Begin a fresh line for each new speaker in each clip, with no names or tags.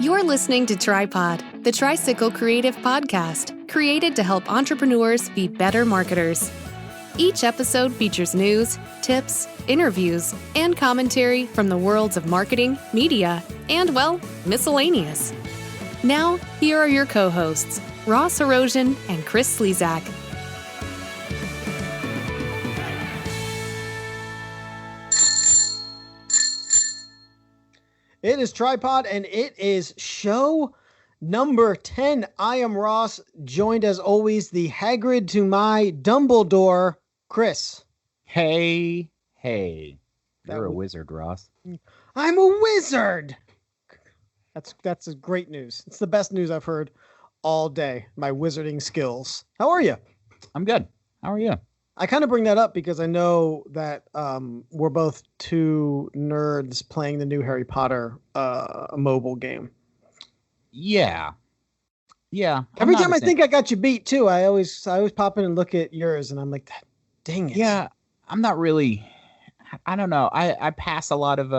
You're listening to Tripod, the Tricycle Creative podcast, created to help entrepreneurs be better marketers. Each episode features news, tips, interviews, and commentary from the worlds of marketing, media, and, well, miscellaneous. Now, here are your co-hosts, Ross Erosion and Chris Slezak.
It is Tripod, and it is show number 10. I am Ross, joined as always, the Hagrid to my Dumbledore, Chris.
Hey. You're a wizard, Ross.
I'm a wizard! That's a great news. It's the best news I've heard all day, my wizarding skills. How are you?
I'm good. How are you?
I kind of bring that up because I know that we're both two nerds playing the new Harry Potter mobile game.
Yeah.
Every time I think I got you beat too, I always pop in and look at yours, and I'm like, dang it.
Yeah, I'm not really. I don't know. I pass a lot of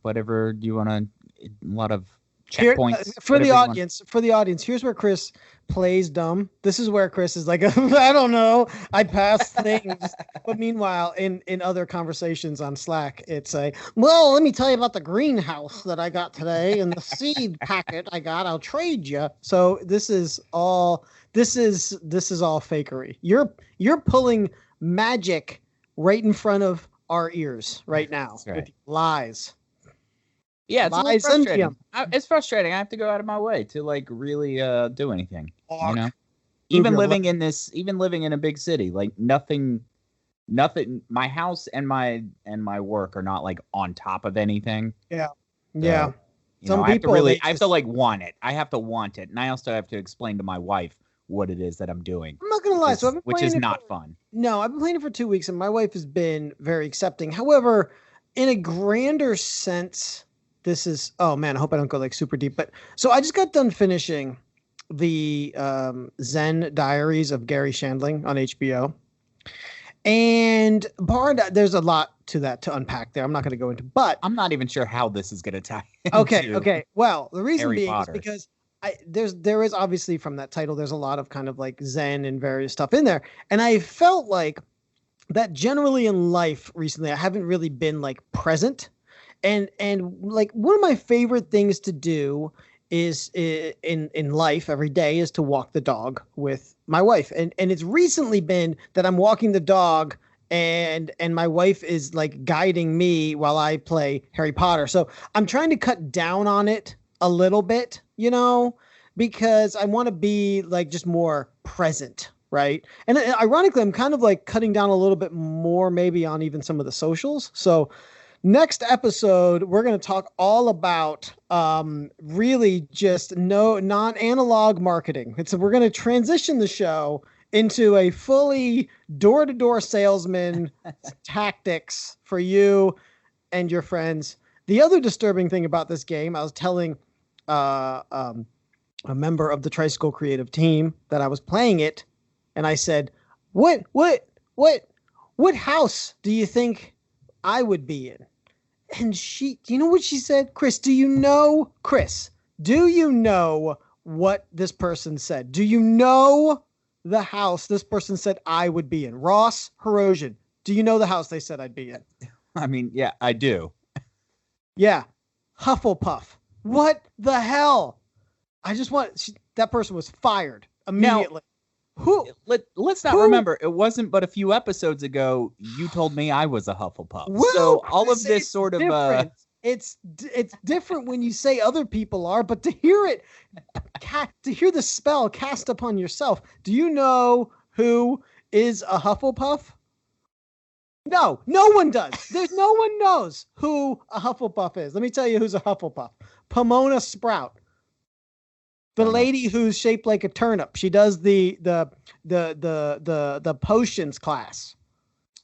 whatever you want to. A lot of checkpoints
for the audience. For the audience, here's where Chris plays dumb. This is where Chris is like, I don't know, I pass things. But meanwhile, in other conversations on Slack, it's well, let me tell you about the greenhouse that I got today and the seed packet I got. I'll trade you. So this is all fakery. You're pulling magic right in front of our ears right now.
Right.
With lies.
Yeah, it's a little frustrating. It's frustrating. I have to go out of my way to really do anything. You know, even living in a big city, nothing. My house and my work are not on top of anything.
Yeah.
Some people I have to want it. I have to want it, and I also have to explain to my wife what it is that I'm doing.
I'm not gonna lie,
which is not fun.
No, I've been playing it for 2 weeks, and my wife has been very accepting. However, in a grander sense. This is, oh man, I hope I don't go super deep, but so I just got done finishing the Zen Diaries of Gary Shandling on HBO. And there's a lot to that to unpack there. I'm not going to go into, but
I'm not even sure how this is going to tie into
Okay. Well, the reason
Harry
being
Potter.
is because there is obviously from that title, there's a lot of kind of Zen and various stuff in there. And I felt like that generally in life recently, I haven't really been present. And one of my favorite things to do is in life every day is to walk the dog with my wife. And it's recently been that I'm walking the dog and my wife is guiding me while I play Harry Potter. So I'm trying to cut down on it a little bit, because I want to be just more present. Right. And ironically, I'm kind of cutting down a little bit more maybe on even some of the socials. So next episode, we're going to talk all about really just non-analog marketing. We're going to transition the show into a fully door-to-door salesman tactics for you and your friends. The other disturbing thing about this game, I was telling a member of the Tricycle Creative team that I was playing it, and I said, what house do you think I would be in? And do you know what she said? Chris, do you know what this person said? Do you know the house this person said I would be in? Ross Erosion, do you know the house they said I'd be in?
I mean, yeah, I do.
Yeah. Hufflepuff. What the hell? That person was fired immediately.
Let's not remember, it wasn't but a few episodes ago you told me I was a Hufflepuff.
Well,
so all of this sort of
it's different when you say other people are, but to hear the spell cast upon yourself. Do you know who is a Hufflepuff? No one does. No one knows who a Hufflepuff is. Let me tell you who's a Hufflepuff. Pomona Sprout. The lady who's shaped like a turnip. She does the potions class.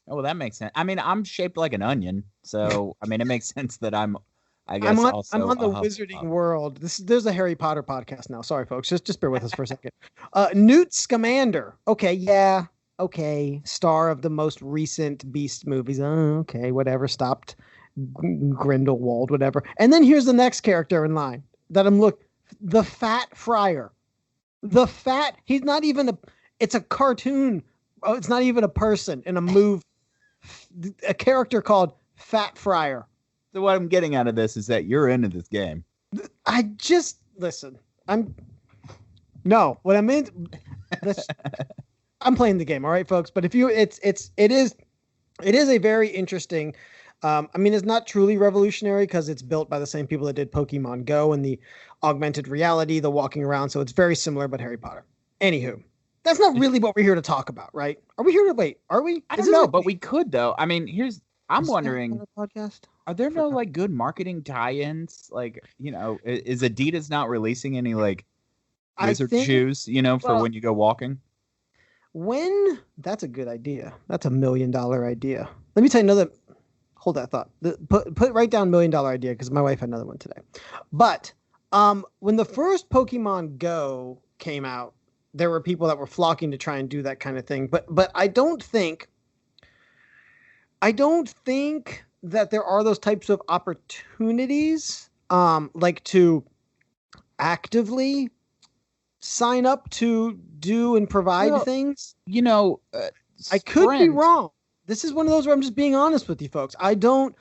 Oh, well, that makes sense. I mean, I'm shaped like an onion, so I mean, it makes sense that I'm on the
Wizarding World. There's a Harry Potter podcast now. Sorry, folks. Just bear with us for a second. Newt Scamander. Okay. Star of the most recent Beast movies. Okay, whatever. Stopped Grindelwald, whatever. And then here's the next character in line. that the Fat Friar. He's not even it's a cartoon. Oh, it's not even a person in a character called Fat Friar.
So what I'm getting out of this is that you're into this game.
Listen, what I mean, I'm playing the game. All right, folks. But if you, it is a very interesting, it's not truly revolutionary because it's built by the same people that did Pokemon Go and the augmented reality, the walking around. So it's very similar, but Harry Potter. Anywho, that's not really what we're here to talk about, right? Are we here to wait? Are we?
I don't know, but we could though. I mean, I'm wondering,
podcast?
Are there no like good marketing tie-ins? Like, is Adidas not releasing any like wizard shoes, for when you go walking?
That's a good idea. That's $1 million idea. Let me tell you another. Hold that thought. Write down $1 million idea because my wife had another one today. But when the first Pokemon Go came out, there were people that were flocking to try and do that kind of thing. But I don't think that there are those types of opportunities, like to actively sign up to do and provide things. I could be wrong. This is one of those where I'm just being honest with you folks. I don't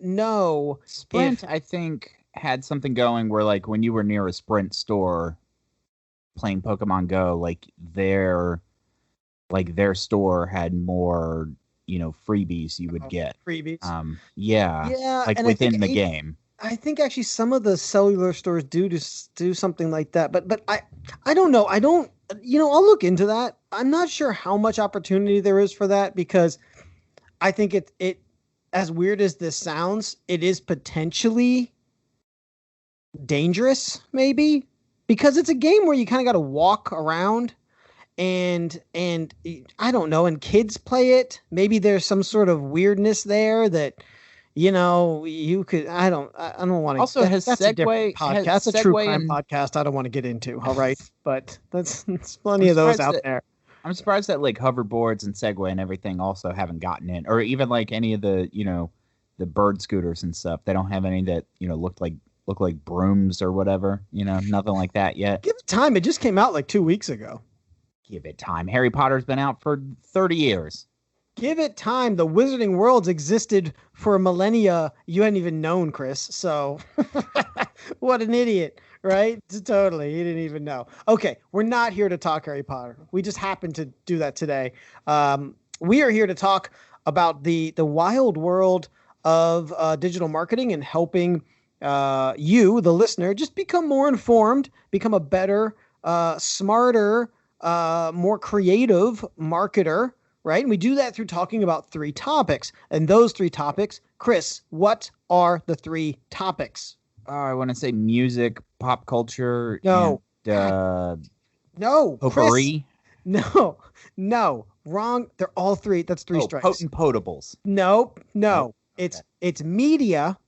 know.
Sprint, I think, had something going where like when you were near a Sprint store playing Pokemon Go, like their store had more, freebies you would get.
Freebies.
Yeah, like within the game.
I think actually some of the cellular stores do something like that, but I don't know. I'll look into that. I'm not sure how much opportunity there is for that because I think it as weird as this sounds, it is potentially dangerous maybe because it's a game where you kind of got to walk around and I don't know, and kids play it. Maybe there's some sort of weirdness there that you could. I don't want to.
Also, that's
a different podcast, a true crime podcast. I don't want to get into. All right, but that's plenty of those out there.
I'm surprised that like hoverboards and Segway and everything also haven't gotten in, or even like any of the the bird scooters and stuff. They don't have any that look like brooms or whatever. Nothing like that yet.
Give it time. It just came out like 2 weeks ago.
Give it time. Harry Potter's been out for 30 years.
Give it time. The Wizarding Worlds existed for millennia. You hadn't even known, Chris. So what an idiot, right? Totally. He didn't even know. Okay. We're not here to talk Harry Potter. We just happened to do that today. We are here to talk about the wild world of digital marketing and helping you, the listener, just become more informed, become a better, smarter, more creative marketer. Right. And we do that through talking about 3 topics. And those 3 topics, Chris, what are the 3 topics?
I want to say music, pop culture.
No.
No. Potpourri.
No. Wrong. They're all 3. That's 3 strikes.
Potent potables.
No.
Okay.
It's media,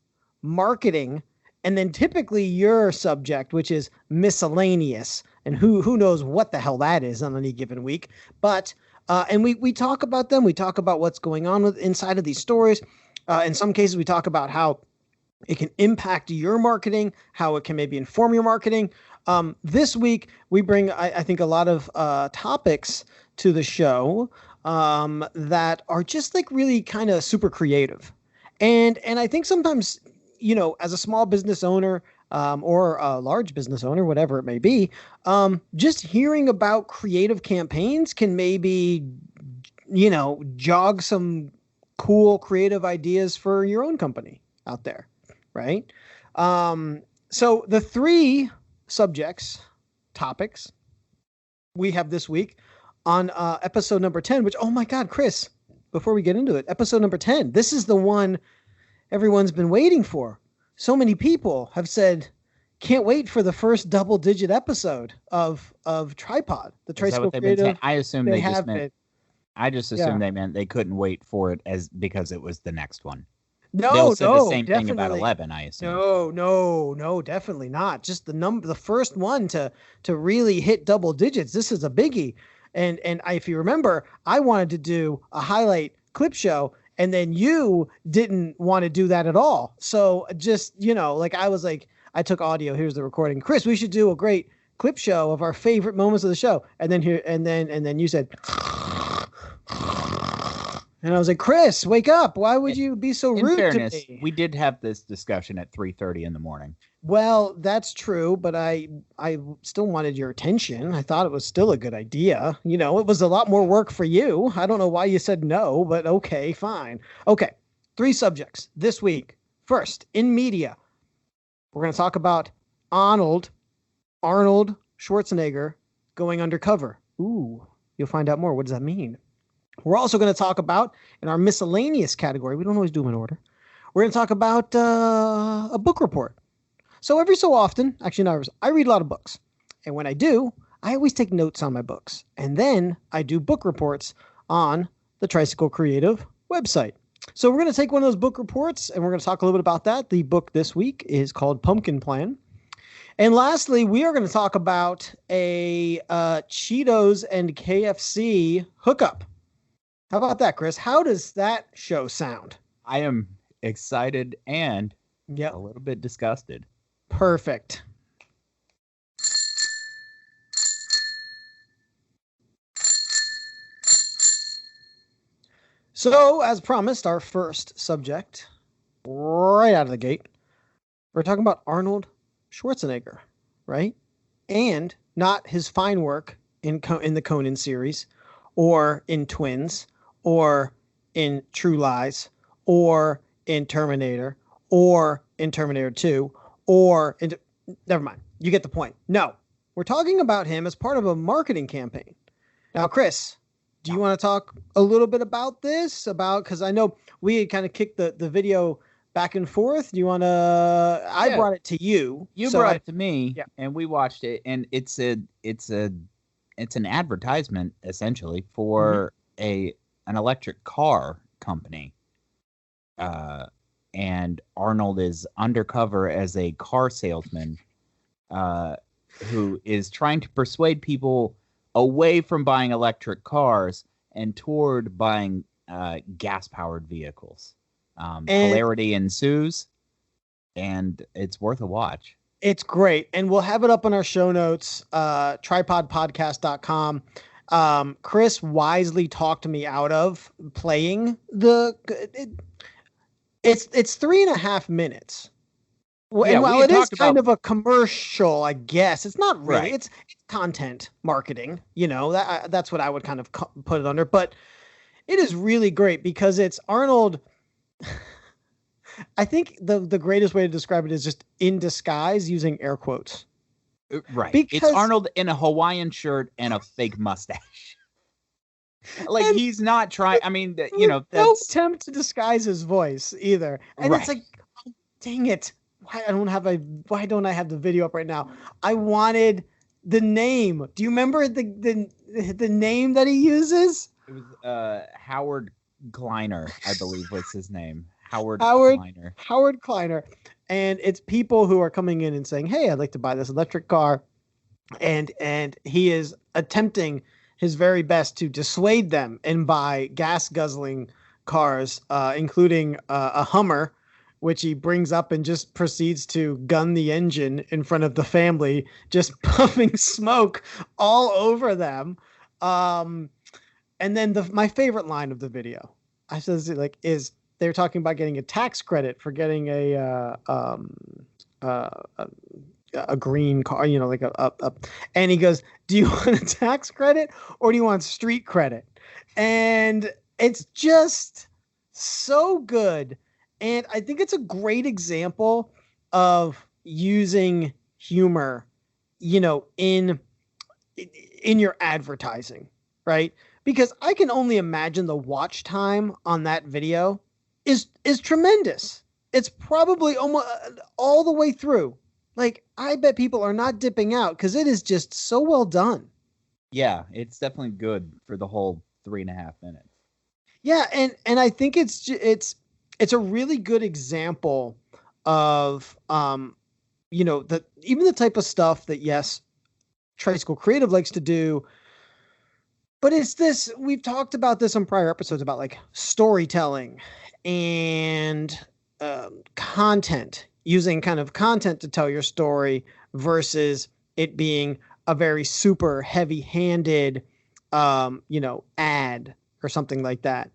marketing, and then typically your subject, which is miscellaneous. And who knows what the hell that is on any given week. But and we talk about them. We talk about what's going on inside of these stories. In some cases, we talk about how it can impact your marketing, how it can maybe inform your marketing. This week, we bring, I think, a lot of topics to the show that are just like really kind of super creative. And I think sometimes, as a small business owner, or a large business owner, whatever it may be, just hearing about creative campaigns can maybe, jog some cool creative ideas for your own company out there, right? So the 3 topics we have this week on episode number 10, which, oh my God, Chris, before we get into it, episode number 10, this is the one everyone's been waiting for. So many people have said, can't wait for the first double-digit episode of Tripod, the Tricycle Creative.
I assume they just meant. I just assumed they meant they couldn't wait for it because it was the next one. They'll say the same thing about 11. I assume.
No, definitely not. Just the first one to really hit double digits. This is a biggie. And if you remember, I wanted to do a highlight clip show. And then you didn't want to do that at all. So just, I was like, I took audio. Here's the recording. Chris, we should do a great clip show of our favorite moments of the show. And then you said, and I was like, Chris, wake up. Why would you be so rude to me?
We did have this discussion at 3:30 in the morning.
Well, that's true, but I still wanted your attention. I thought it was still a good idea. You know, it was a lot more work for you. I don't know why you said no, but okay, fine. Okay, 3 subjects this week. First, in media, we're going to talk about Arnold Schwarzenegger going undercover. Ooh, you'll find out more. What does that mean? We're also going to talk about, in our miscellaneous category, we don't always do them in order, we're going to talk about a book report. So every so often, actually not I read a lot of books. And when I do, I always take notes on my books. And then I do book reports on the Tricycle Creative website. So we're going to take one of those book reports and we're going to talk a little bit about that. The book this week is called Pumpkin Plan. And lastly, we are going to talk about a Cheetos and KFC hookup. How about that, Chris? How does that show sound?
I am excited and a little bit disgusted.
Perfect. So, as promised, our first subject, right out of the gate, we're talking about Arnold Schwarzenegger, right? And not his fine work in the Conan series, or in Twins, or in True Lies, or in Terminator, or in Terminator 2, or in... Never mind. You get the point. No. We're talking about him as part of a marketing campaign. Now, Chris, do you want to talk a little bit about this? Because I know we had kind of kicked the video back and forth. Do you want to... I brought it to you.
You brought it to me, and we watched it, and it's an advertisement, essentially, for an electric car company. And Arnold is undercover as a car salesman who is trying to persuade people away from buying electric cars and toward buying gas-powered vehicles. Hilarity ensues, and it's worth a watch.
It's great. And we'll have it up on our show notes, tripodpodcast.com. Chris wisely talked me out of playing It's 3.5 minutes. And while it is kind of a commercial, I guess, it's not really. Right. It's content marketing. You know, that's what I would kind of put it under. But it is really great because it's Arnold. I think the greatest way to describe it is just in disguise using air quotes.
Right. Because it's Arnold in a Hawaiian shirt and a fake mustache. Like, he's not trying. I mean, you know, that's
no attempt to disguise his voice either. And it's like, oh, dang it. Why don't I have the video up right now? I wanted the name. Do you remember the name that he uses?
It was Howard Kleiner, I believe was his name. Howard Kleiner.
Howard Kleiner. And it's people who are coming in and saying, "Hey, I'd like to buy this electric car." And he is attempting his very best to dissuade them and buy gas-guzzling cars, including a Hummer, which he brings up and just proceeds to gun the engine in front of the family, just puffing smoke all over them. And then my favorite line of the video, is they're talking about getting a tax credit for getting a green car, you know, like and he goes, "Do you want a tax credit or do you want street credit?" And it's just so good. And I think it's a great example of using humor, you know, in your advertising, right? Because I can only imagine the watch time on that video is tremendous. It's probably almost all the way through. Like, I bet people are not dipping out because it is just so well done.
Yeah, it's definitely good for the whole 3.5 minutes.
Yeah, and I think it's a really good example of you know, even the type of stuff that, yes, Tricycle Creative likes to do, but it's this. We've talked about this on prior episodes about like storytelling and content, using kind of content to tell your story versus it being a very super heavy-handed, ad or something like that.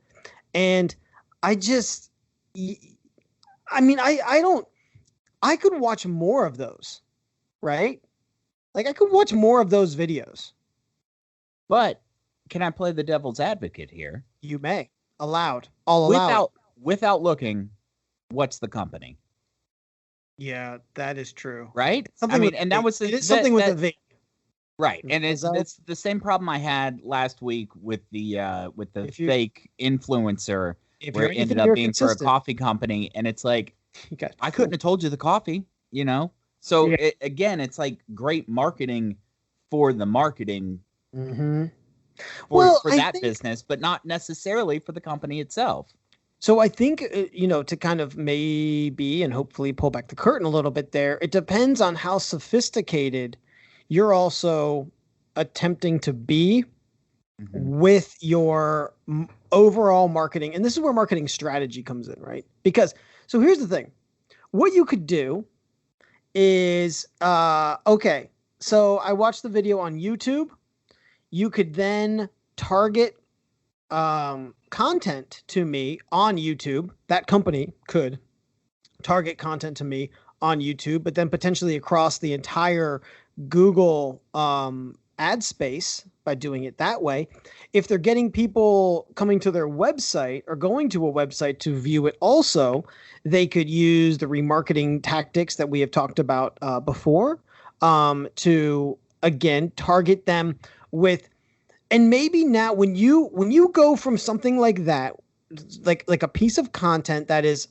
And I just, I mean, I could watch more of those, right? Like I could watch more of those videos.
But can I play the devil's advocate here?
You may. Allowed. All allowed.
Without looking, what's the company?
Yeah, that is true.
Right? Something with
the V.
Right. And it's the same problem I had last week with the fake influencer where it ended up being for a coffee company. And it's like, I couldn't have told you the coffee, So again, it's like great marketing for the marketing for that business, but not necessarily for the company itself.
So I think, to kind of maybe and hopefully pull back the curtain a little bit there, it depends on how sophisticated you're also attempting to be with your overall marketing. And this is where marketing strategy comes in, right? Because, so here's the thing. What you could do is, okay, so I watched the video on YouTube. You could then target content to me on YouTube. That company could target content to me on YouTube, but then potentially across the entire Google ad space by doing it that way. If they're getting people coming to their website or going to a website to view it also, they could use the remarketing tactics that we have talked about before to, again, target them with. And maybe now when you go from something like that, like a piece of content that is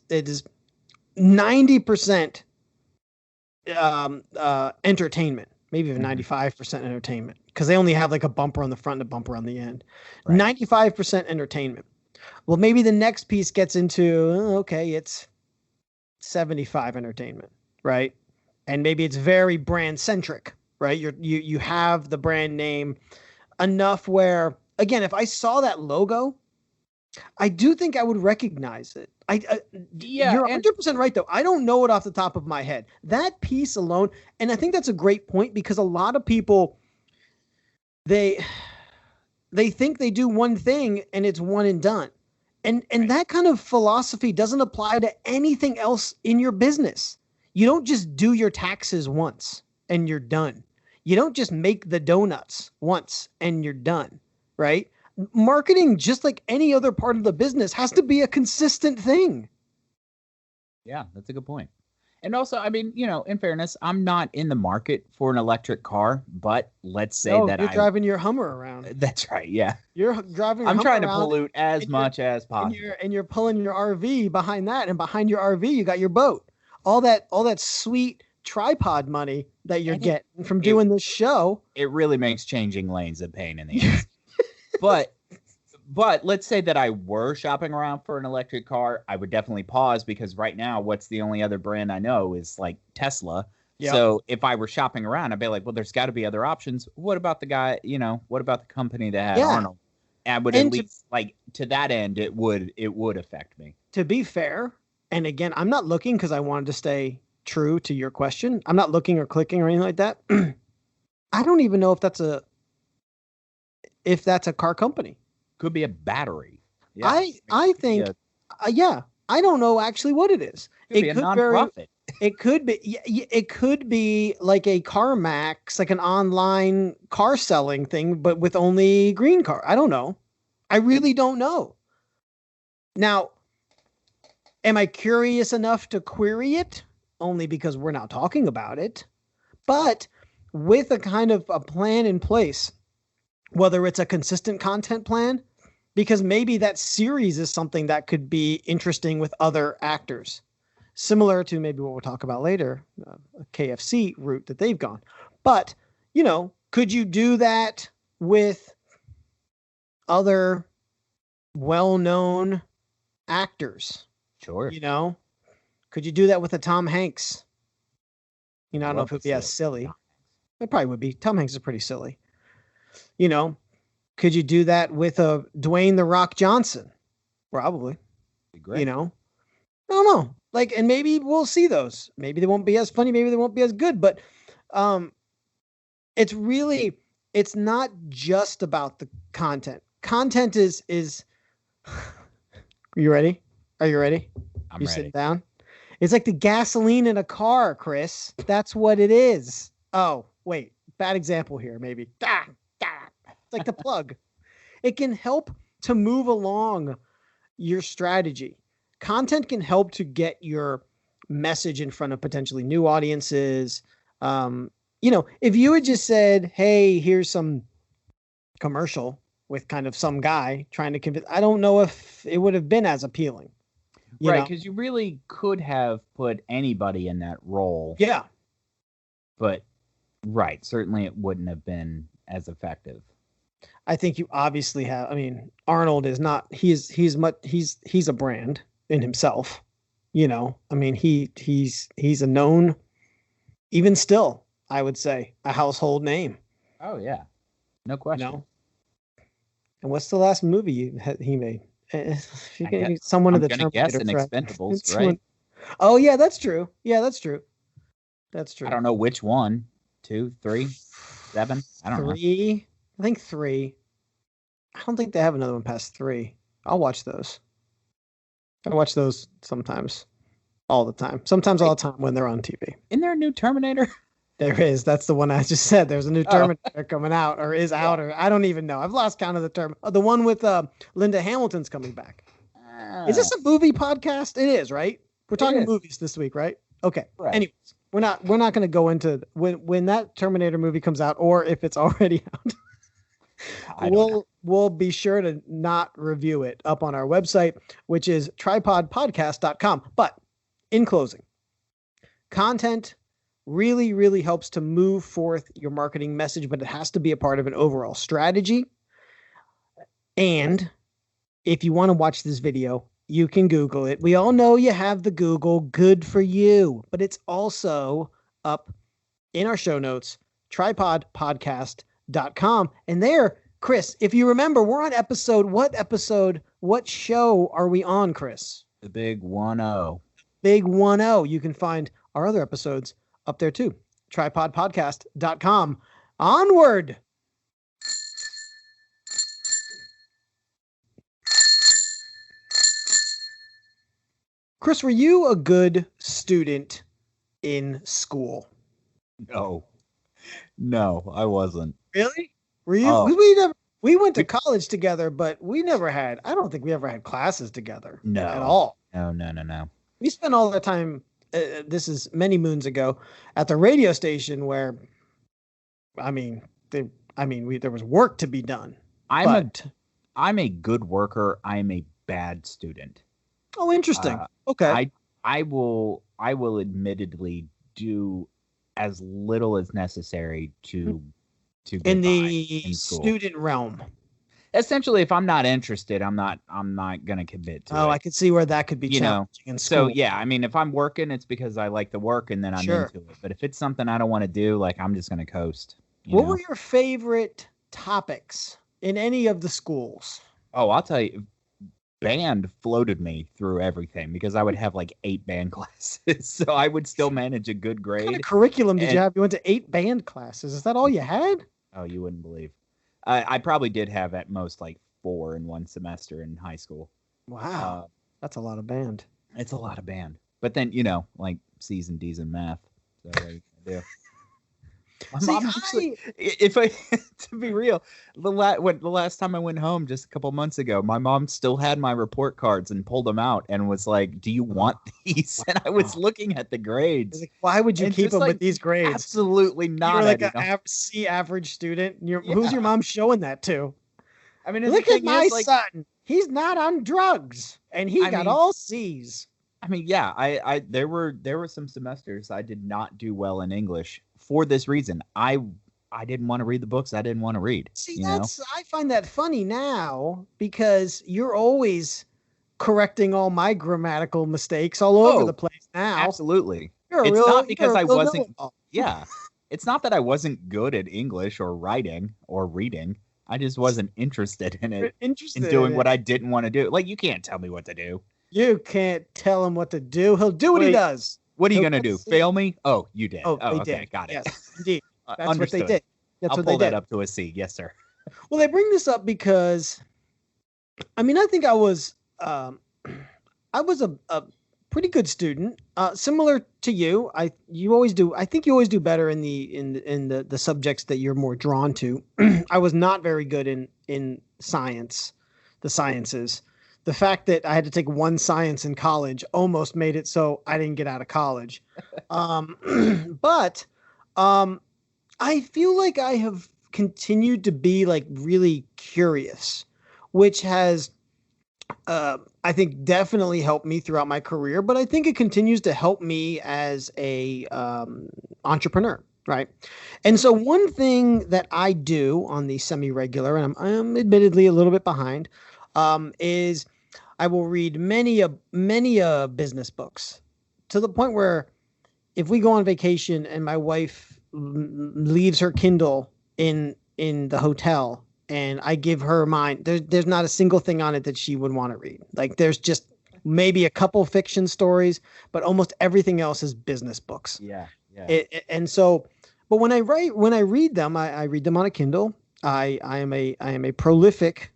90% entertainment, maybe even 95% entertainment, because they only have like a bumper on the front and a bumper on the end. Right. 95% entertainment. Well, maybe the next piece gets into, it's 75 entertainment, right? And maybe it's very brand centric, right? You have the brand name enough where, again, if I saw that logo, I do think I would recognize it. You're 100% right, though. I don't know it off the top of my head. That piece alone, and I think that's a great point, because a lot of people, they think they do one thing and it's one and done. And that kind of philosophy doesn't apply to anything else in your business. You don't just do your taxes once and you're done. You don't just make the donuts once and you're done, right? Marketing, just like any other part of the business, has to be a consistent thing.
Yeah, that's a good point. And also, I mean, in fairness, I'm not in the market for an electric car, but let's say that
you're driving your Hummer around.
That's right. Yeah.
You're driving your
I'm
Hummer
trying to pollute as much as possible.
And you're pulling your RV behind that, and behind your RV, you got your boat. All that sweet tripod money that you're getting from doing this show.
It really makes changing lanes a pain in the ass. But let's say that I were shopping around for an electric car, I would definitely pause, because right now, what's the only other brand I know is like Tesla. Yep. So if I were shopping around, I'd be like, well, there's got to be other options. What about the guy, what about the company that had Arnold? And I would at least, like, to that end, it would affect me.
To be fair, and again, I'm not looking because I wanted to stay true to your question. I'm not looking or clicking or anything like that. I don't even know if that's a car company.
Could be a battery. Yeah.
I think, I don't know actually what it is.
It could be a nonprofit.
It could be like a CarMax, like an online car selling thing, but with only green car. I don't know. I really don't know. Now, am I curious enough to query it? Only because we're not talking about it. But with a kind of a plan in place, whether it's a consistent content plan, because maybe that series is something that could be interesting with other actors, similar to maybe what we'll talk about later, a KFC route that they've gone. But, could you do that with other well-known actors?
Sure.
Could you do that with a Tom Hanks? I don't know if it would be as silly. It probably would be. Tom Hanks is pretty silly. Could you do that with a Dwayne "The Rock" Johnson? Probably.
Be great.
I don't know. Like, and maybe we'll see those. Maybe they won't be as funny. Maybe they won't be as good. But it's not just about the content. Content is. Are you ready? Are you ready?
I'm
ready.
Sitting
down? It's like the gasoline in a car, Chris. That's what it is. Oh, wait. Bad example here, maybe. It's like the plug. It can help to move along your strategy. Content can help to get your message in front of potentially new audiences. If you had just said, hey, here's some commercial with kind of some guy trying to convince, I don't know if it would have been as appealing.
Right, because you really could have put anybody in that role.
Yeah.
But, right, certainly it wouldn't have been as effective.
I think you obviously have. I mean, Arnold is not. He's a brand in himself. I mean, he's a known, even still, I would say, a household name.
Oh yeah, no question.
And what's the last movie he made? Someone of the Terminator.
I'm guessing Expendables, right?
Oh yeah, that's true. Yeah, that's true. That's true.
I don't know which one. 2, 3, 7. I don't know.
3. I think 3. I don't think they have another one past 3. I'll watch those. I watch those sometimes. All the time. Sometimes all the time when they're on TV.
Isn't there a new Terminator?
There is. That's the one I just said. There's a new Terminator coming out or is out, or I don't even know. I've lost count of the term. The one with Linda Hamilton's coming back. Is this a movie podcast? It is, right? We're talking movies this week, right? Okay. Right. Anyways, we're not going to go into when that Terminator movie comes out, or if it's already out. We'll be sure to not review it up on our website, which is tripodpodcast.com. But in closing, content really, really helps to move forth your marketing message, but it has to be a part of an overall strategy. And if you want to watch this video, you can Google it. We all know you have the Google. Good for you. But it's also up in our show notes, tripodpodcast.com. And there, Chris, if you remember, we're on what show are we on, Chris?
The Big 1-0.
Big 1-0. You can find our other episodes up there too. tripodpodcast.com. Onward. Chris, were you a good student in school?
No, I wasn't.
Really? Were you? Oh. We went to college together, but I don't think we ever had classes together.
No.
At all.
No.
We spent all the time, this is many moons ago, at the radio station where, there was work to be done.
I'm a good worker. I'm a bad student.
Oh, interesting. Okay.
I will admittedly do as little as necessary to get
in the student realm.
Essentially, if I'm not interested, I'm not going to commit to it.
Oh, I could see where that could be challenging in school.
So yeah, I mean, if I'm working, it's because I like the work and then I'm into it. But if it's something I don't want to do, like, I'm just going to coast.
What were your favorite topics in any of the schools?
Oh, I'll tell you. Band floated me through everything because I would have like 8 band classes, so I would still manage a good grade.
What kind of curriculum did you have? You went to 8 band classes. Is that all you had?
Oh, you wouldn't believe. I probably did have at most like 4 in one semester in high school.
Wow, that's a lot of band.
It's a lot of band, but then like C's and D's in math. So what are you gonna do? Mom actually, to be real, the last time I went home just a couple months ago, my mom still had my report cards and pulled them out and was like, "Do you want these?" And I was looking at the grades.
Like, why would you keep them with these grades?
Absolutely not.
You're like a C average student. Who's your mom showing that to? I mean, look at my son. He's not on drugs, and he got all C's.
I mean, yeah, there were some semesters I did not do well in English for this reason. I didn't want to read the books I didn't want to read.
See, I find that funny now because you're always correcting all my grammatical mistakes all over the place now.
Absolutely. It's not because I wasn't. Yeah, it's not that I wasn't good at English or writing or reading. I just wasn't interested in it. In doing what I didn't want to do. Like, you can't tell me what to do.
You can't tell him what to do. He'll do what he does.
What are you going to do? Fail me? Oh, you did.
Oh, they
okay.
did.
Got it.
Yes, indeed. That's
Understood.
what they did. That's
I'll
what
pull
they
that
did.
up to a C. Yes, sir.
Well, they bring this up because, I mean, I think I was a pretty good student, similar to you. I think you always do better in the subjects that you're more drawn to. I was not very good in the sciences. The fact that I had to take one science in college almost made it so I didn't get out of college. But I feel like I have continued to be like really curious, which has I think definitely helped me throughout my career, but I think it continues to help me as a entrepreneur, right? And so one thing that I do on the semi-regular, and I'm admittedly a little bit behind, is I will read many business books, to the point where if we go on vacation and my wife leaves her Kindle in the hotel and I give her mine, there's not a single thing on it that she would want to read. Like, there's just maybe a couple fiction stories, but almost everything else is business books.
Yeah.
And so, but when I read them, I read them on a Kindle. I am a prolific.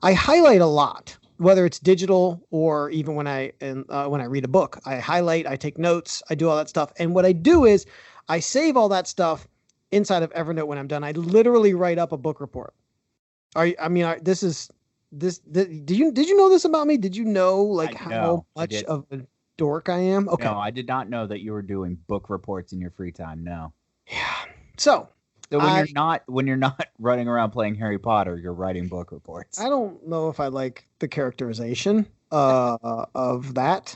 I highlight a lot, whether it's digital or even when I read a book. I highlight, I take notes, I do all that stuff. And what I do is I save all that stuff inside of Evernote when I'm done. I literally write up a book report. Did you know this about me? Did you know how much of a dork I am? Okay.
No, I did not know that you were doing book reports in your free time. No.
Yeah. So
when you're not running around playing Harry Potter, you're writing book reports.
I don't know if I like the characterization of that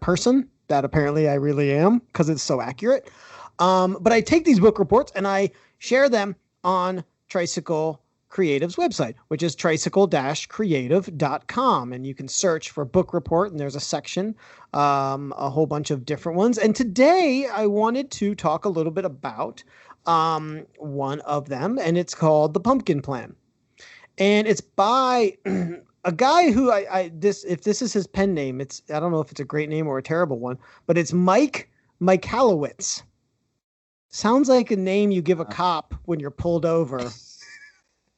person that apparently I really am, because it's so accurate. But I take these book reports and I share them on Tricycle Creative's website, which is tricycle-creative.com. And you can search for book report, and there's a section, a whole bunch of different ones. And today I wanted to talk a little bit about one of them, and it's called The Pumpkin Plan. And it's by a guy who if this is his pen name, I don't know if it's a great name or a terrible one, but it's Mike Michalowicz. Sounds like a name you give a cop when you're pulled over.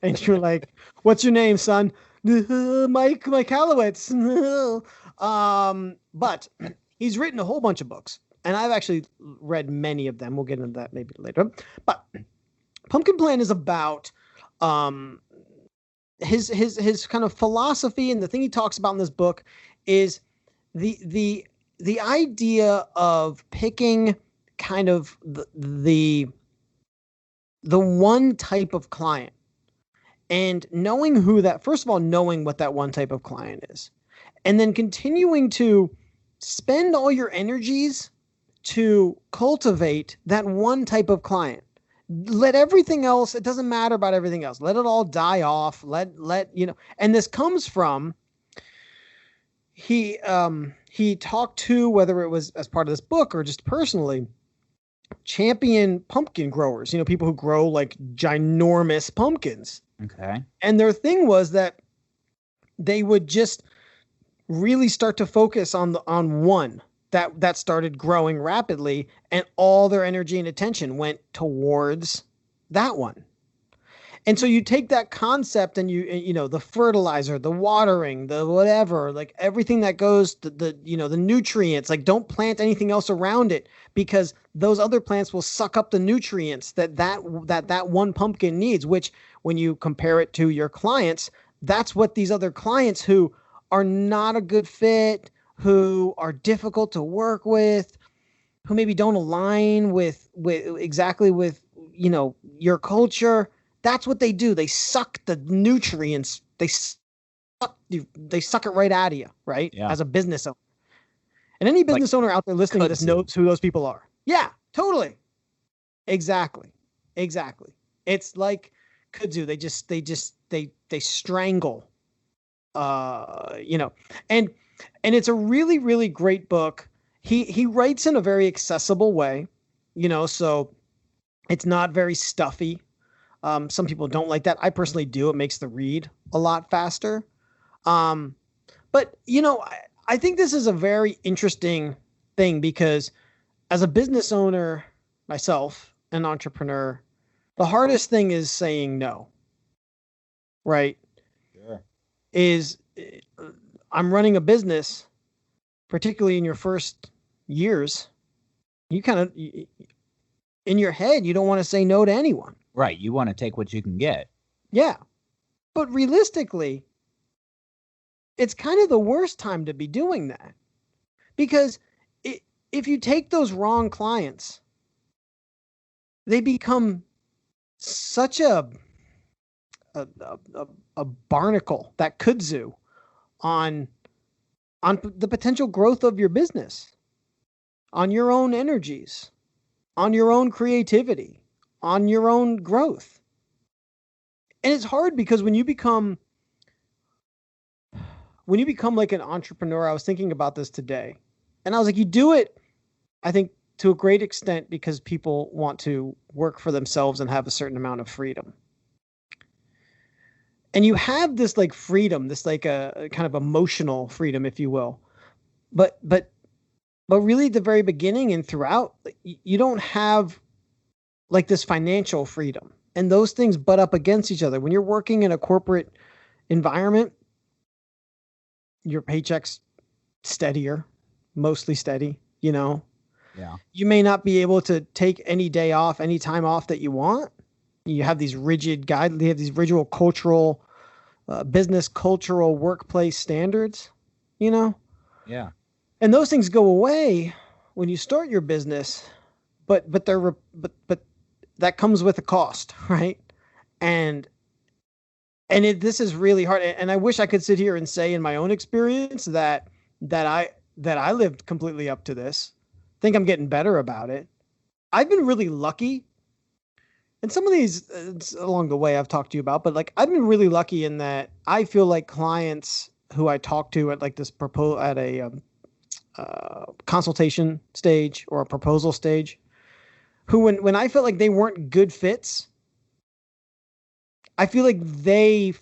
And you're like, "What's your name, son?" Mike Michalowicz. But he's written a whole bunch of books, and I've actually read many of them. We'll get into that maybe later. But Pumpkin Plan is about his kind of philosophy, and the thing he talks about in this book is the idea of picking kind of the one type of client, and knowing knowing what that one type of client is, and then continuing to spend all your energies to cultivate that one type of client. Let everything else, it doesn't matter about everything else. Let it all die off. Let and this comes from, he talked to, whether it was as part of this book or just personally, champion pumpkin growers, people who grow like ginormous pumpkins.
Okay.
And their thing was that they would just really start to focus on one that started growing rapidly, and all their energy and attention went towards that one. And so you take that concept and the fertilizer, the watering, the whatever, like everything that goes, the nutrients, like don't plant anything else around it, because those other plants will suck up the nutrients that one pumpkin needs, which when you compare it to your clients, that's what these other clients who are not a good fit, who are difficult to work with, who maybe don't align with your culture. That's what they do. They suck the nutrients. They suck it right out of you, right? Yeah. As a business owner. And any business owner out there listening to this knows who those people are. Yeah, totally. Exactly. It's like kudzu. They strangle, and it's a really, really great book. He writes in a very accessible way, so it's not very stuffy. Some people don't like that. I personally do. It makes the read a lot faster. But, I think this is a very interesting thing because as a business owner myself, an entrepreneur, the hardest thing is saying no, right?
Sure.
I'm running a business, particularly in your first years, you kind of, in your head, you don't want to say no to anyone.
Right. You want to take what you can get.
Yeah. But realistically, it's kind of the worst time to be doing that because if you take those wrong clients, they become such a barnacle, that kudzu on the potential growth of your business, on your own energies, on your own creativity, on your own growth. And it's hard because when you become like an entrepreneur, I was thinking about this today, and I was like, you do it, I think, to a great extent because people want to work for themselves and have a certain amount of freedom. And you have this like freedom, this like a kind of emotional freedom, if you will. But really at the very beginning and throughout, you don't have like this financial freedom. And those things butt up against each other. When you're working in a corporate environment, your paycheck's steadier, mostly steady, Yeah. You may not be able to take any day off, any time off that you want. You have these rigid cultural, business cultural workplace standards,
Yeah.
And those things go away when you start your business, but that comes with a cost, right? And this is really hard. And I wish I could sit here and say in my own experience that I lived completely up to this. I think I'm getting better about it. I've been really lucky. And some of these along the way I've talked to you about, but like I've been really lucky in that I feel like clients who I talk to at like this at a consultation stage or a proposal stage, who when I felt like they weren't good fits, I feel like they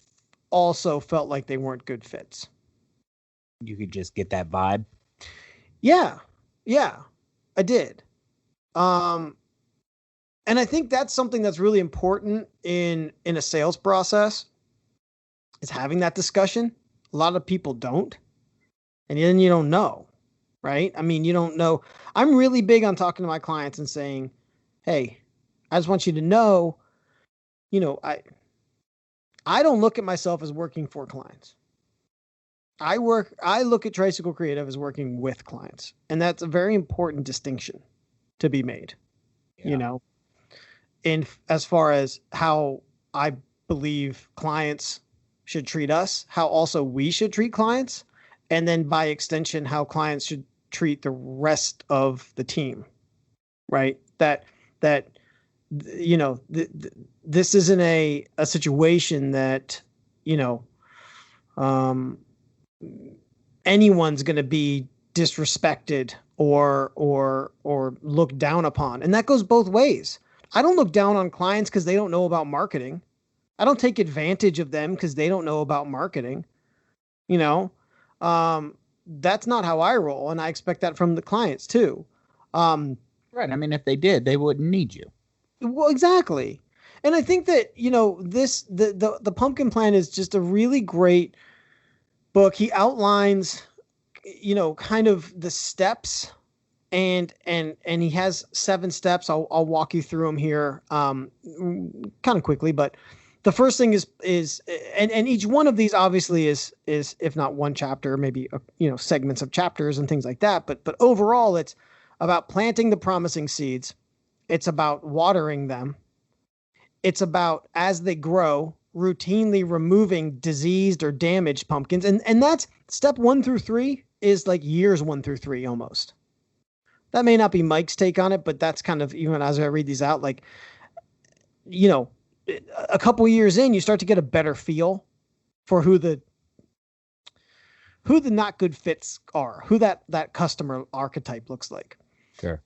also felt like they weren't good fits.
You could just get that vibe.
Yeah, I did. And I think that's something that's really important in a sales process, is having that discussion. A lot of people don't. And then you don't know, right? I mean, you don't know. I'm really big on talking to my clients and saying, hey, I just want you to know, I don't look at myself as working for clients. I look at Tricycle Creative as working with clients. And that's a very important distinction to be made, in as far as how I believe clients should treat us, how also we should treat clients, and then by extension, how clients should treat the rest of the team, right? That this isn't a situation that, anyone's going to be disrespected or looked down upon. And that goes both ways. I don't look down on clients because they don't know about marketing. I don't take advantage of them because they don't know about marketing. That's not how I roll. And I expect that from the clients too.
Right. I mean, if they did, they wouldn't need you.
Well, exactly. And I think that, the Pumpkin Plan is just a really great book. He outlines, kind of the steps, and he has 7 steps. I'll walk you through them here, kind of quickly. But the first thing is each one of these obviously is if not one chapter, maybe segments of chapters and things like that. But overall, it's about planting the promising seeds. It's about watering them. It's about, as they grow, routinely removing diseased or damaged pumpkins. And that's step 1 through 3 is like years 1 through 3 almost. That may not be Mike's take on it, but that's kind of, even as I read these out, like, a couple years in, you start to get a better feel for who the not good fits are, who that customer archetype looks like.
Sure.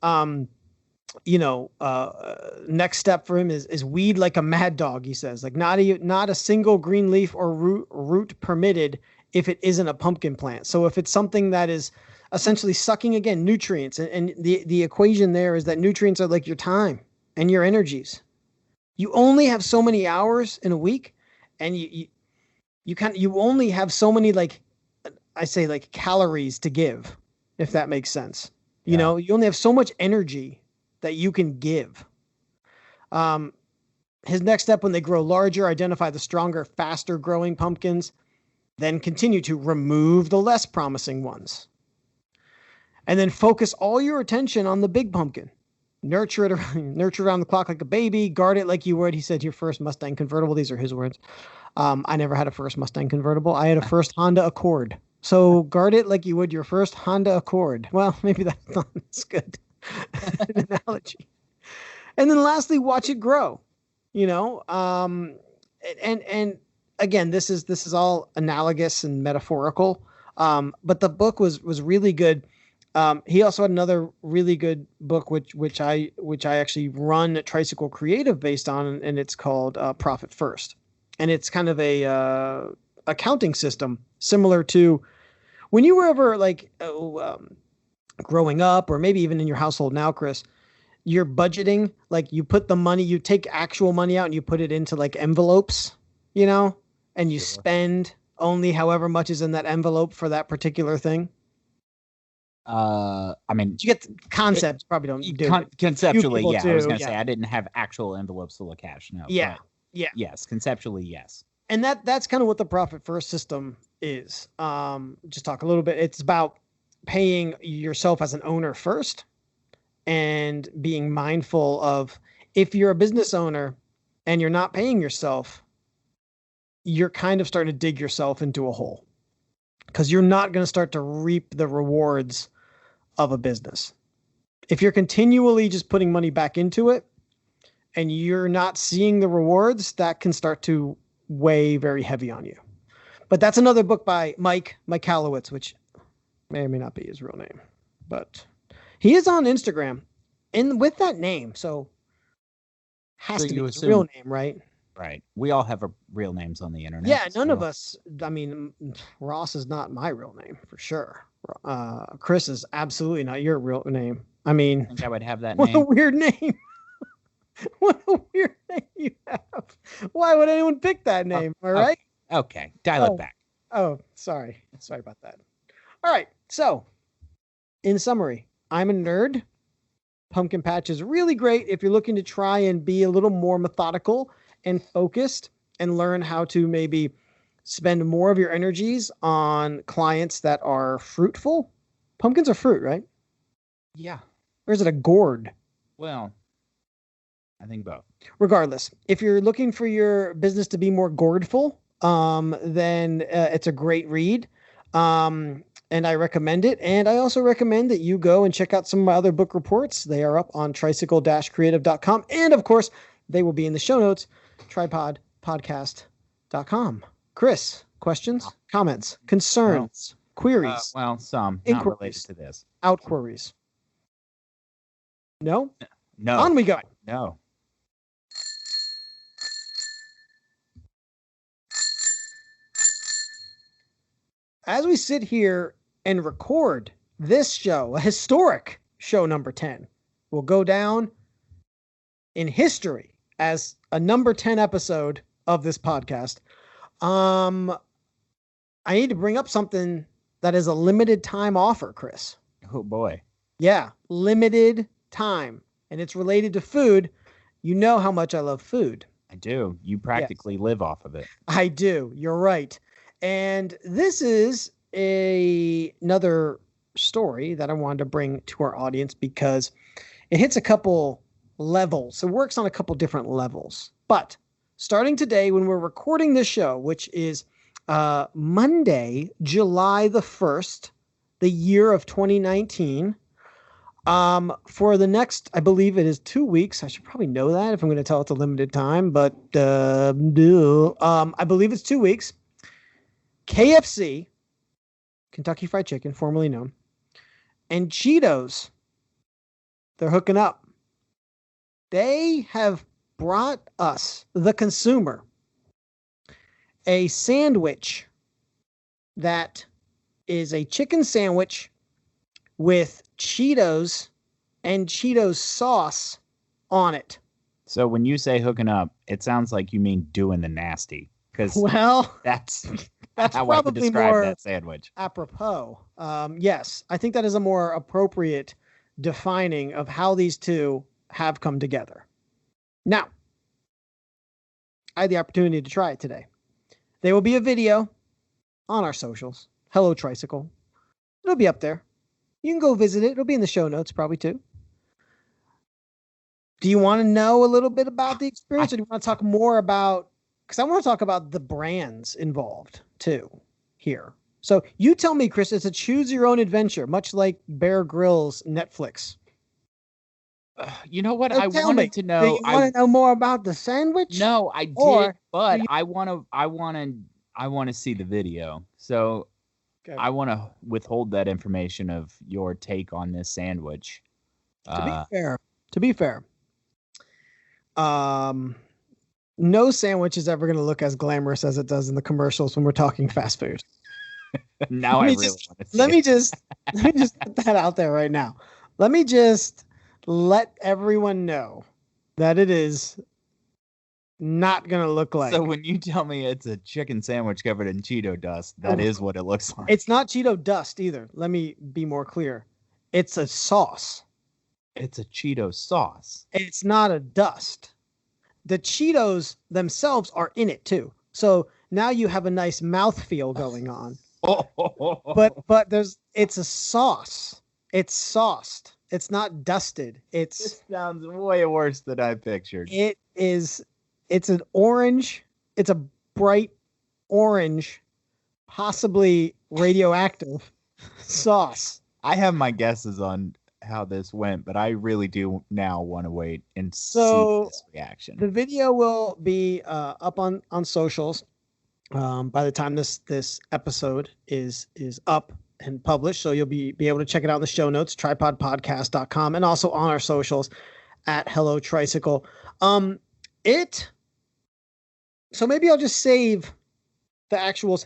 Next step for him is weed like a mad dog, he says. Like not a single green leaf or root permitted if it isn't a pumpkin plant. So if it's something that is essentially sucking, again, nutrients, and the equation there is that nutrients are like your time and your energies. You only have so many hours in a week, and you only have so many, like I say, like calories to give, if that makes sense. You know, you only have so much energy that you can give. His next step, when they grow larger, identify the stronger, faster growing pumpkins, then continue to remove the less promising ones. And then focus all your attention on the big pumpkin. Nurture around the clock like a baby, guard it like you would, he said, your first Mustang convertible. These are his words. I never had a first Mustang convertible. I had a first Honda Accord. So guard it like you would your first Honda Accord. Well, maybe that's not as good an analogy. And then lastly, watch it grow. You know, and again, this is all analogous and metaphorical. But the book was really good. He also had another really good book, which I actually run Tricycle Creative based on, and it's called Profit First, and it's kind of a accounting system similar to when you were ever like growing up, or maybe even in your household now, Chris. You're budgeting, like you put the money, you take actual money out and you put it into like envelopes, you know, and you spend only however much is in that envelope for that particular thing.
I mean,
you get the concept. Probably don't do it.
Conceptually, yeah. I was gonna say I didn't have actual envelopes full of cash. No.
Yeah. Yeah.
Yes. Conceptually, yes.
And that's kind of what the Profit First system is. Just talk a little bit. It's about paying yourself as an owner first, and being mindful of, if you're a business owner and you're not paying yourself, you're kind of starting to dig yourself into a hole, because you're not going to start to reap the rewards of a business. If you're continually just putting money back into it and you're not seeing the rewards, that can start to weigh very heavy on you. But that's another book by Mike Kalowitz, which may or may not be his real name, but he is on Instagram with that name. So has to be his real name, right?
Right. We all have real names on the internet.
Yeah, none of us. I mean, Ross is not my real name for sure. Chris is absolutely not your real name. I mean,
I think I would have that
name.
What
a weird name. What a weird name you have. Why would anyone pick that name? All right.
Okay. Dial it back.
Oh, sorry. Sorry about that. All right. So, in summary, I'm a nerd. Pumpkin Patch is really great if you're looking to try and be a little more methodical and focused and learn how to maybe spend more of your energies on clients that are fruitful. Pumpkins are fruit, right?
Yeah.
Or is it a gourd?
Well, I think both.
Regardless, if you're looking for your business to be more gourdful, then it's a great read. And I recommend it. And I also recommend that you go and check out some of my other book reports. They are up on tricycle-creative.com. And of course, they will be in the show notes, tripodpodcast.com. Chris, questions, comments, concerns, queries?
Some
inquiries,
not related to this.
Outqueries. No?
No.
On we go.
No.
As we sit here and record this show, a historic show number 10, will go down in history as a number 10 episode of this podcast. I need to bring up something that is a limited time offer, Chris.
Oh boy.
Yeah, limited time. And it's related to food. You know how much I love food.
I do. You practically live off of it.
I do. You're right. And this is another story that I wanted to bring to our audience because it hits a couple levels. It works on a couple different levels. But starting today, when we're recording this show, which is Monday, July the 1st, the year of 2019, for the next, I believe it is 2 weeks. I should probably know that if I'm going to tell it's a limited time, but I believe it's 2 weeks. KFC, Kentucky Fried Chicken, formerly known, and Cheetos, they're hooking up. They have brought us, the consumer, a sandwich that is a chicken sandwich with Cheetos and Cheetos sauce on it.
So when you say hooking up, it sounds like you mean doing the nasty. Because that's how I would describe that sandwich.
Apropos. Yes, I think that is a more appropriate defining of how these two have come together. Now, I had the opportunity to try it today. There will be a video on our socials. Hello, Tricycle. It'll be up there. You can go visit it. It'll be in the show notes probably too. Do you want to know a little bit about the experience, or do you want to talk more about, because I want to talk about the brands involved too here. So you tell me, Chris, it's a choose your own adventure, much like Bear Grylls Netflix.
You know what? I wanted to know.
Do you want to know more about the sandwich?
No, I did, but I want to see the video. So okay. I want to withhold that information of your take on this sandwich.
To be fair, no sandwich is ever going to look as glamorous as it does in the commercials when we're talking fast food.
Now
let me just put that out there right now. Let me just let everyone know that it is not going to look like.
So when you tell me it's a chicken sandwich covered in Cheeto dust, that is what it looks like.
It's not Cheeto dust either. Let me be more clear. It's a sauce.
It's a Cheeto sauce.
It's not a dust. The Cheetos themselves are in it too. So now you have a nice mouthfeel going on. But it's a sauce. It's sauced. It's not dusted.
This sounds way worse than I pictured.
It's an orange. It's a bright orange, possibly radioactive sauce.
I have my guesses on how this went, but I really do now want to wait and see this reaction.
The video will be up on socials by the time this episode is up and published, so you'll be able to check it out in the show notes, tripodpodcast.com, and also on our socials at Hello Tricycle. So maybe I'll just save the actuals.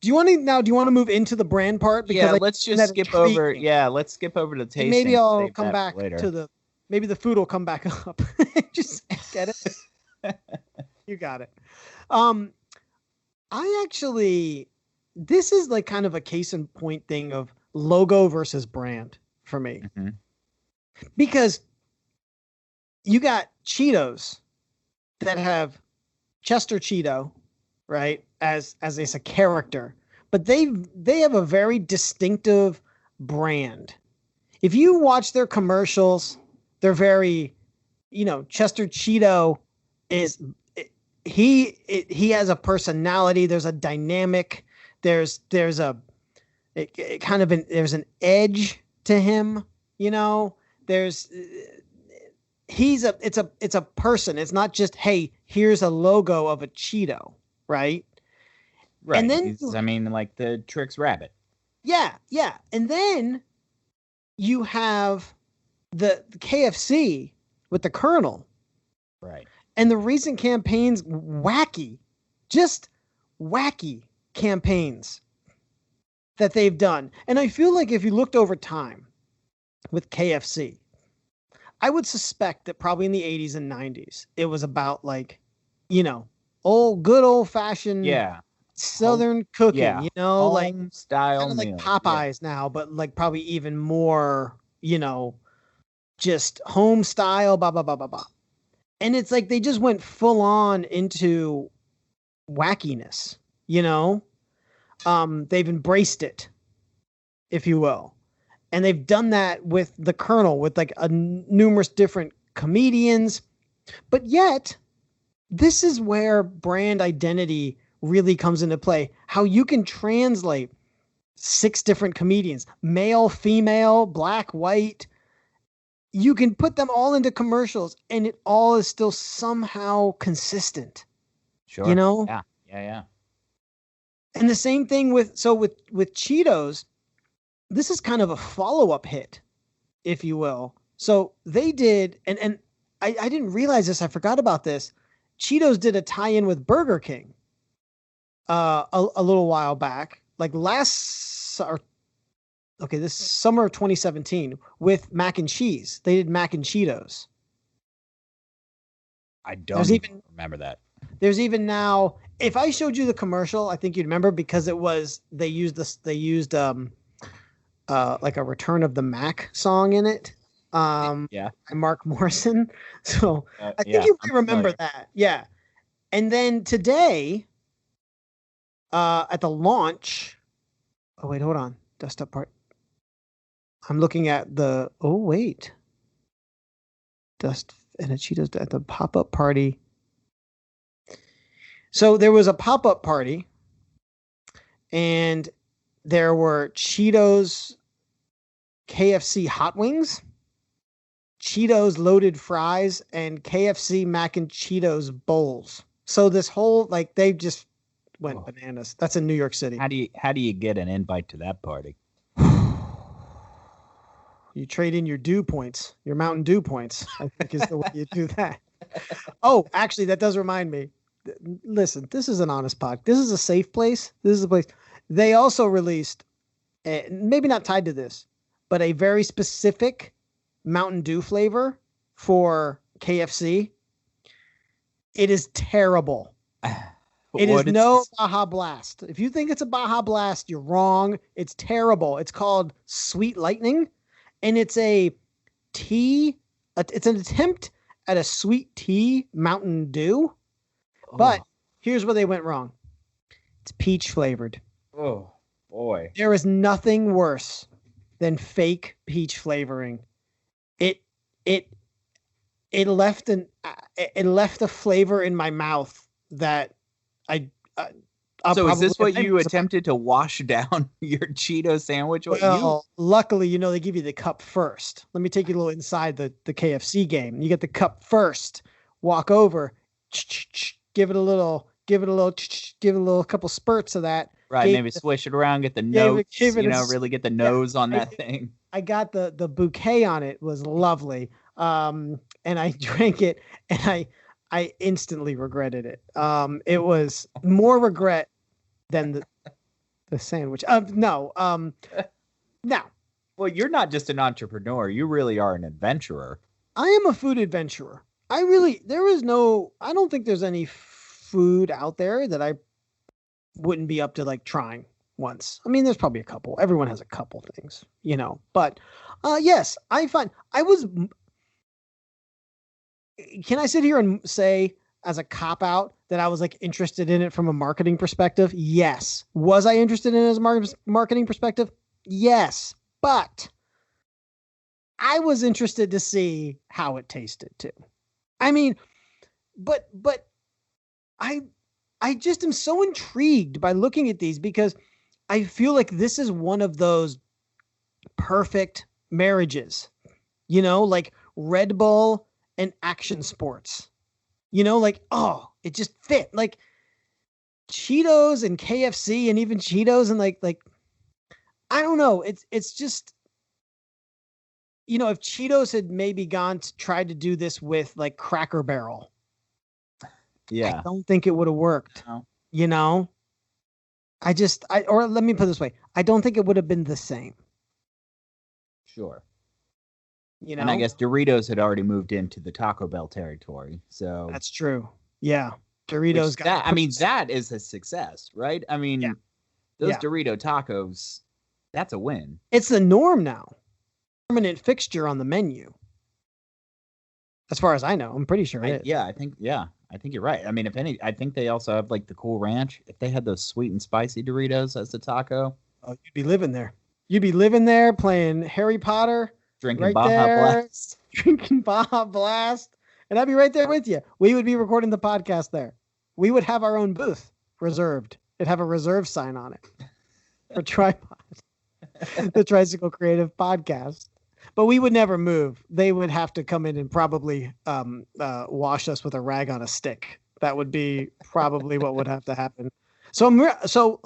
Do you want to move into the brand part?
Because let's just skip over. Yeah, let's skip over to tasting.
Maybe I'll come back to maybe the food will come back up. Just get it. You got it. This is like kind of a case in point thing of logo versus brand for me. Mm-hmm. Because you got Cheetos that have Chester Cheeto, right, as a character, but they have a very distinctive brand. If you watch their commercials, they're very, Chester Cheeto he has a personality. There's a dynamic. There's an edge to him. It's a person. It's not just, hey, here's a logo of a Cheeto, right?
Right. And then like the Trix Rabbit.
Yeah. And then you have the KFC with the Colonel.
Right.
And the recent campaigns, wacky campaigns that they've done. And I feel like if you looked over time with KFC, I would suspect that probably in the 80s and 90s, it was about good old fashioned Southern cooking,
home
like
style,
kind of like Popeyes now, but like probably even more, just home style, blah, blah, blah, blah, blah. And it's like they just went full on into wackiness, they've embraced it, if you will. And they've done that with the Colonel, with like numerous different comedians. But yet, this is where brand identity really comes into play. How you can translate 6 different comedians, male, female, black, white. You can put them all into commercials and it all is still somehow consistent.
Sure. Yeah.
And the same thing with Cheetos. This is kind of a follow-up hit, if you will. So they did, and I didn't realize this. I forgot about this. Cheetos did a tie-in with Burger King a little while back this summer of 2017 with mac and cheese. They did mac and Cheetos.
I don't even remember that.
There's even now, if I showed you the commercial, I think you'd remember, because they used like a Return of the Mac song in it. By Mark Morrison. So I think you might remember that. Yeah. And then today, at the launch, oh wait, hold on. Desktop part. I'm looking at the, Dust and a Cheetos at the pop-up party. So there was a pop-up party, and there were Cheetos KFC hot wings, Cheetos loaded fries, and KFC mac and Cheetos bowls. So this whole, like, they just went bananas. That's in New York City.
How do you get an invite to that party?
You trade in your dew points, your Mountain Dew points, I think is the way you do that. Oh, actually, that does remind me. Listen, this is an honest pod. This is a safe place. This is a place. They also released, maybe not tied to this, but a very specific Mountain Dew flavor for KFC. It is terrible. It is no Baja Blast. If you think it's a Baja Blast, you're wrong. It's terrible. It's called Sweet Lightning, and it's it's an attempt at a sweet tea Mountain Dew. But here's where they went wrong. It's peach flavored.
Oh, boy.
There is nothing worse than fake peach flavoring. It left a flavor in my mouth that
so is this what you attempted to wash down your Cheeto sandwich?
Well, luckily, they give you the cup first. Let me take you a little inside the KFC game. You get the cup first, walk over, give it a little couple spurts of that.
Right, maybe swish it around, get the notes, really get the nose on that thing.
I got the bouquet on it, was lovely. And I drank it, and I instantly regretted it. It was more regret than the sandwich. No.
Well, you're not just an entrepreneur. You really are an adventurer.
I am a food adventurer. I don't think there's any food out there that I wouldn't be up to like trying once. I mean, there's probably a couple. Everyone has a couple things, but yes, can I sit here and say as a cop out that I was like interested in it from a marketing perspective? Yes. Was I interested in it as a marketing perspective? Yes. But I was interested to see how it tasted too. I mean, but I just am so intrigued by looking at these, because I feel like this is one of those perfect marriages, like Red Bull and action sports, it just fit, like Cheetos and KFC and even Cheetos and like, I don't know. It's just, if Cheetos had maybe tried to do this with like Cracker Barrel, I don't think it would have worked, or let me put it this way. I don't think it would have been the same.
Sure. And I guess Doritos had already moved into the Taco Bell territory, so
that's true. Yeah, Doritos
that is a success, right? I mean, those Dorito tacos, that's a win.
It's the norm now. Permanent fixture on the menu. As far as I know, I'm pretty sure it is.
I think you're right. I mean, I think they also have like the Cool Ranch. If they had those sweet and spicy Doritos as the taco,
you'd be living there. You'd be living there playing Harry Potter.
Drinking Blast.
Drinking Baja Blast. And I'd be right there with you. We would be recording the podcast there. We would have our own booth reserved. It'd have a reserve sign on it for Tripod, the Tricycle Creative podcast. But we would never move. They would have to come in and probably wash us with a rag on a stick. That would be probably what would have to happen. So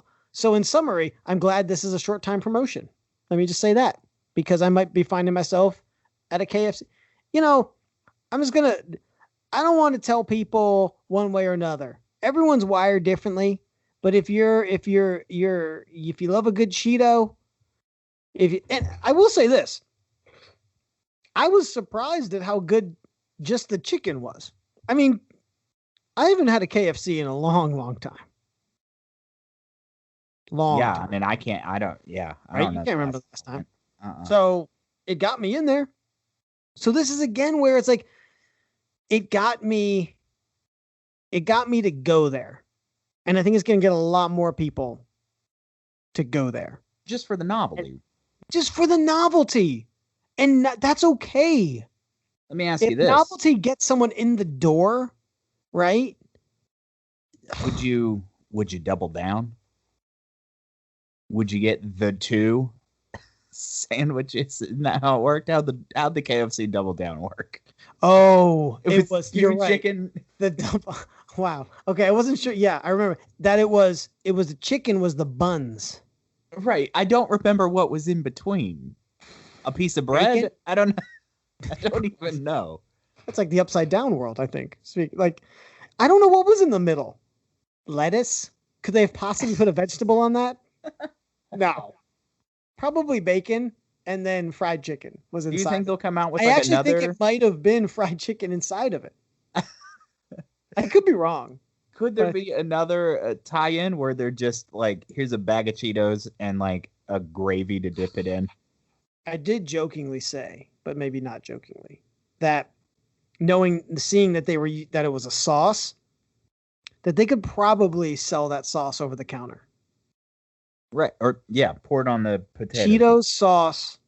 in summary, I'm glad this is a short time promotion. Let me just say that. Because I might be finding myself at a KFC. I don't want to tell people one way or another. Everyone's wired differently. But if you love a good Cheeto, and I will say this, I was surprised at how good just the chicken was. I mean, I haven't had a KFC in a long, long time.
Yeah,
time.
I mean, I don't know.
You can't remember the last time. So it got me in there. So this is again where it's like, it got me to go there. And I think it's going to get a lot more people to go there.
Just for the novelty.
And that's okay.
Let me ask you this.
If novelty gets someone in the door, right?
Would you double down? Would you get the 2 sandwiches? Isn't that how it worked? How'd the KFC double down work?
Oh, it was you're right.
Chicken.
The double. Wow. Okay, I wasn't sure. Yeah, I remember that it was the chicken was the buns.
Right. I don't remember what was in between. A piece of bread?
Bacon?
I don't even know.
That's like the upside down world, I think. Like, I don't know what was in the middle. Lettuce? Could they have possibly put a vegetable on that? No. Probably bacon and then fried chicken was inside.
Do you think they'll come out with
I think it might have been fried chicken inside of it. I could be wrong.
Could there be another tie-in where they're just like, here's a bag of Cheetos and like a gravy to dip it in?
I did jokingly say, but maybe not jokingly, that seeing that that it was a sauce, that they could probably sell that sauce over the counter.
Right. Or pour it on the potato.
Cheetos sauce,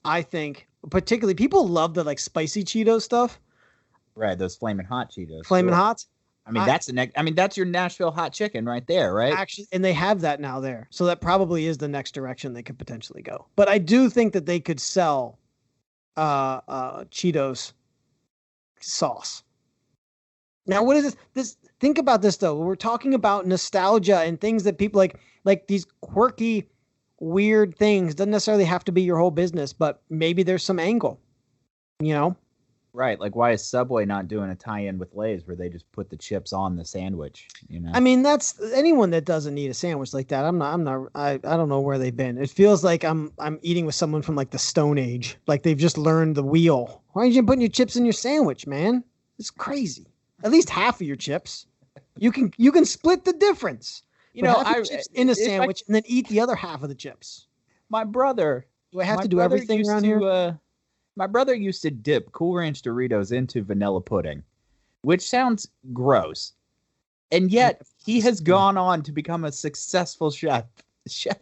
I think, particularly people love the like spicy Cheetos stuff.
Right, those Flamin' Hot Cheetos.
Flamin' Hots.
I mean, that's your Nashville hot chicken right there, right?
Actually, and they have that now there. So that probably is the next direction they could potentially go. But I do think that they could sell Cheetos sauce. Now, what is this? Think about this though. We're talking about nostalgia and things that people like these quirky, weird things. Doesn't necessarily have to be your whole business, but maybe there's some angle, you know?
Right. Like, why is Subway not doing a tie-in with Lay's where they just put the chips on the sandwich? You know?
I mean, that's anyone that doesn't eat a sandwich like that. I don't know where they've been. It feels like I'm eating with someone from like the Stone Age. Like they've just learned the wheel. Why aren't you putting your chips in your sandwich, man? It's crazy. At least half of your chips. You can split the difference. You know, chips in a sandwich and then eat the other half of the chips.
My brother.
Do I have to do everything around here?
My brother used to dip Cool Ranch Doritos into vanilla pudding, which sounds gross. And yet he has gone on to become a successful chef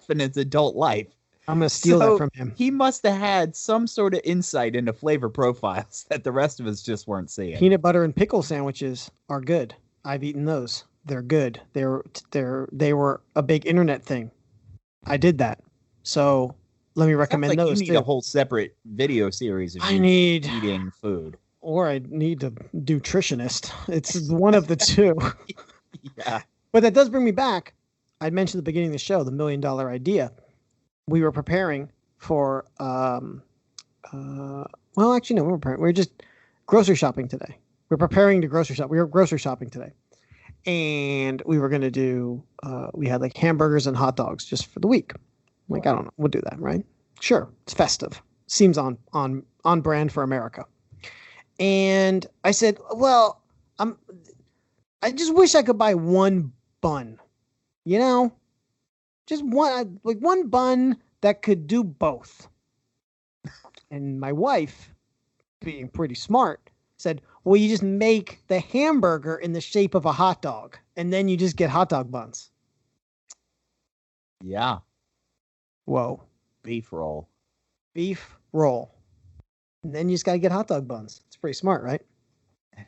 in his adult life.
I'm going to steal that from him.
He must have had some sort of insight into flavor profiles that the rest of us just weren't seeing.
Peanut butter and pickle sandwiches are good. I've eaten those. They're good. They were a big internet thing. I did that. So let me recommend those.
You need a whole separate video series of eating food.
Or I need a nutritionist. It's one of the two.
Yeah.
But that does bring me back. I mentioned at the beginning of the show, the $1 million idea. We were preparing for, well, actually, no, we were just grocery shopping today. We're preparing to grocery shop. We were grocery shopping today. And we were going to do, we had like hamburgers and hot dogs just for the week. Like, I don't know. We'll do that, right? Sure. It's festive. Seems on brand for America. And I said, well, I just wish I could buy one bun, you know, just one bun that could do both. And my wife, being pretty smart, said, well, you just make the hamburger in the shape of a hot dog, and then you just get hot dog buns.
Yeah.
Whoa.
Beef roll.
And then you just got to get hot dog buns. It's pretty smart, right?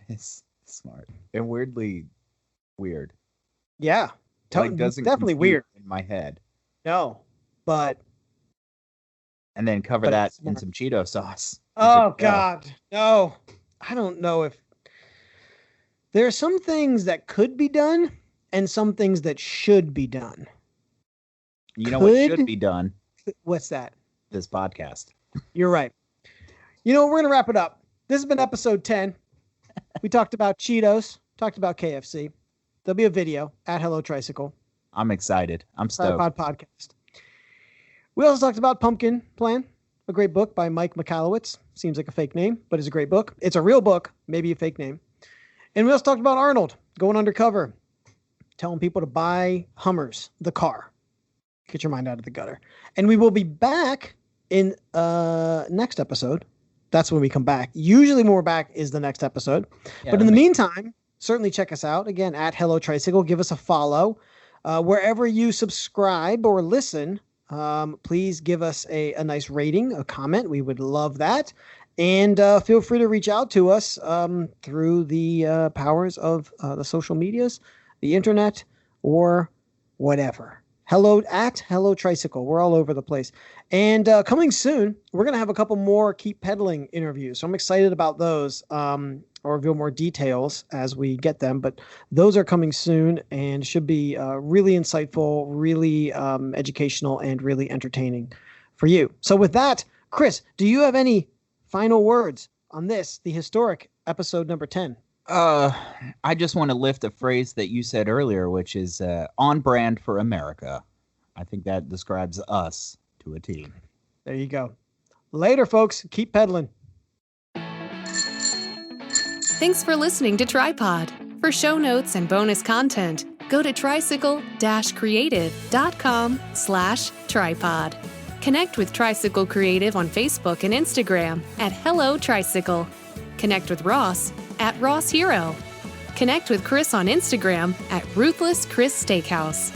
It's smart. And weirdly weird.
Yeah. Definitely weird.
In my head.
No, but.
And then cover that in some Cheeto sauce.
Oh, God. No. I don't know if. There are some things that could be done and some things that should be done.
You know what should be done?
What's that?
This podcast.
You're right. You know, we're going to wrap it up. This has been episode 10. We talked about Cheetos, talked about KFC. There'll be a video at Hello Tricycle.
I'm excited. I'm stoked.
Tripod Podcast. We also talked about Pumpkin Plan, a great book by Mike Michalowicz. Seems like a fake name, but it's a great book. It's a real book, maybe a fake name. And we also talked about Arnold Going Undercover, telling people to buy Hummers, the car. Get your mind out of the gutter. And we will be back in next episode. That's when we come back. Usually when we're back is the next episode. Yeah, but in the meantime, certainly check us out. Again, at Hello Tricycle. Give us a follow. Wherever you subscribe or listen, please give us a nice rating, a comment. We would love that. And feel free to reach out to us through the powers of the social medias, the internet, or whatever. Hello Tricycle. We're all over the place. And coming soon, we're going to have a couple more Keep Pedaling interviews. So I'm excited about those. I'll reveal more details as we get them. But those are coming soon and should be really insightful, really educational, and really entertaining for you. So with that, Chris, do you have any final words on this, the historic episode number 10?
I just want to lift a phrase that you said earlier, which is on brand for America. I think that describes us to a T.
There you go. Later, folks. Keep pedaling.
Thanks for listening to Tripod. For show notes and bonus content, go to tricycle-creative.com/tripod. Connect with Tricycle Creative on Facebook and Instagram at Hello Tricycle. Connect with Ross at Ross Hero. Connect with Chris on Instagram at Ruthless Chris Steakhouse.